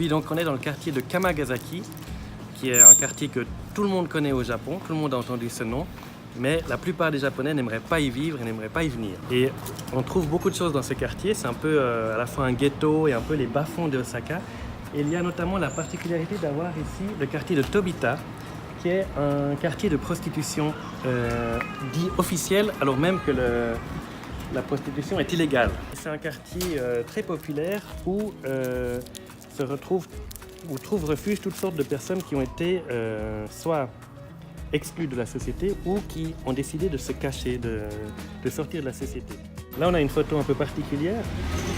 Puis donc on est dans le quartier de Kamagasaki, qui est un quartier que tout le monde connaît au Japon, tout le monde a entendu ce nom, mais la plupart des Japonais n'aimeraient pas y vivre et n'aimeraient pas y venir. Et on trouve beaucoup de choses dans ce quartier, c'est un peu à la fois un ghetto et un peu les bas-fonds de Osaka. Et il y a notamment la particularité d'avoir ici le quartier de Tobita, qui est un quartier de prostitution dit officiel, alors même que la prostitution est illégale. C'est un quartier très populaire où se retrouvent ou trouvent refuge toutes sortes de personnes qui ont été soit exclues de la société ou qui ont décidé de se cacher, de sortir de la société. Là, on a une photo un peu particulière.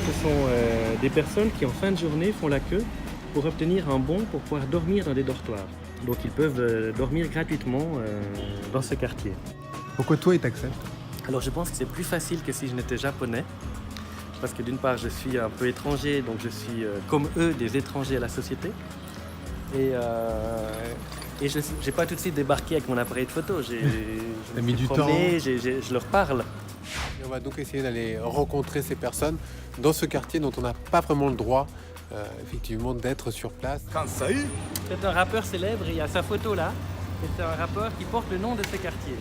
Ce sont des personnes qui, en fin de journée, font la queue pour obtenir un bon pour pouvoir dormir dans des dortoirs. Donc, ils peuvent dormir gratuitement dans ce quartier. Pourquoi toi, ils t'acceptent? Alors, je pense que c'est plus facile que si je n'étais japonais. Parce que d'une part, je suis un peu étranger, donc je suis, comme eux, des étrangers à la société. Et je n'ai pas tout de suite débarqué avec mon appareil de photo. T'as mis du temps. Je leur parle. Et on va donc essayer d'aller rencontrer ces personnes dans ce quartier dont on n'a pas vraiment le droit, effectivement, d'être sur place. C'est un rappeur célèbre et il y a sa photo là. Et c'est un rappeur qui porte le nom de ce quartier.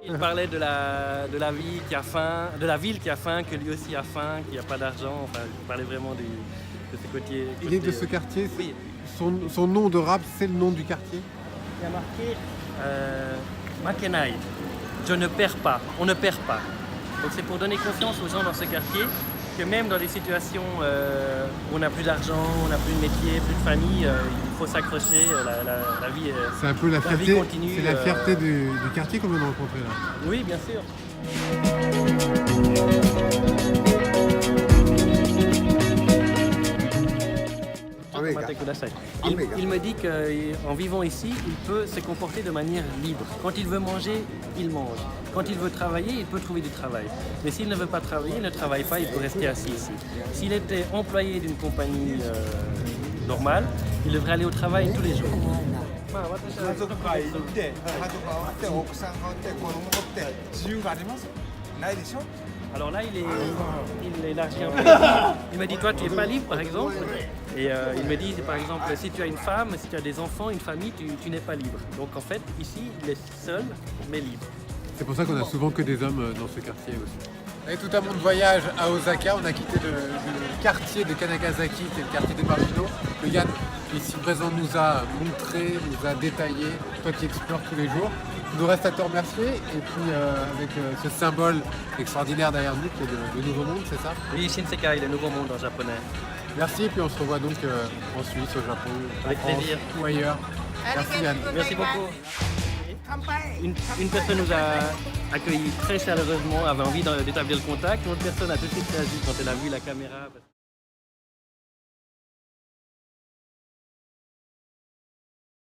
Il parlait de la vie qui a faim, de la ville qui a faim, que lui aussi a faim, qu'il n'y a pas d'argent. Enfin, il parlait vraiment de ce côté. Il est de ce quartier. Oui. Son nom de rap, c'est le nom du quartier. Il y a marqué Makenai. Je ne perds pas, on ne perd pas. Donc c'est pour donner confiance aux gens dans ce quartier que même dans des situations où on n'a plus d'argent, on n'a plus de métier, plus de famille, il faut s'accrocher, la vie c'est un peu la fierté, vie continue. C'est la fierté du quartier qu'on vient de rencontrer là. Oui, bien sûr. Il me dit qu'en vivant ici, il peut se comporter de manière libre. Quand il veut manger, il mange. Quand il veut travailler, il peut trouver du travail. Mais s'il ne veut pas travailler, il ne travaille pas, il peut rester assis ici. S'il était employé d'une compagnie normale, il devrait aller au travail tous les jours. Alors là, il élargit un peu. Il me dit, toi, tu n'es pas libre, par exemple. Et il me dit, par exemple, si tu as une femme, si tu as des enfants, une famille, tu n'es pas libre. Donc en fait, ici, il est seul, mais libre. C'est pour ça qu'on a souvent que des hommes dans ce quartier aussi. Et tout un monde voyage à Osaka. On a quitté le quartier de Kanagasaki, qui est le quartier des marginaux. Le Yann, ici présent, nous a montré, nous a détaillé, toi qui explores tous les jours. Il nous reste à te remercier et puis avec ce symbole extraordinaire derrière nous qui est le Nouveau Monde, c'est ça? Oui, Shinsekai, le Nouveau Monde en japonais. Merci et puis on se revoit donc en Suisse, au Japon, avec plaisir, ou ailleurs. Merci Yann. Merci beaucoup. Une personne nous a accueillis très chaleureusement, avait envie d'établir le contact. Une autre personne a tout de suite réagi quand elle a vu la caméra.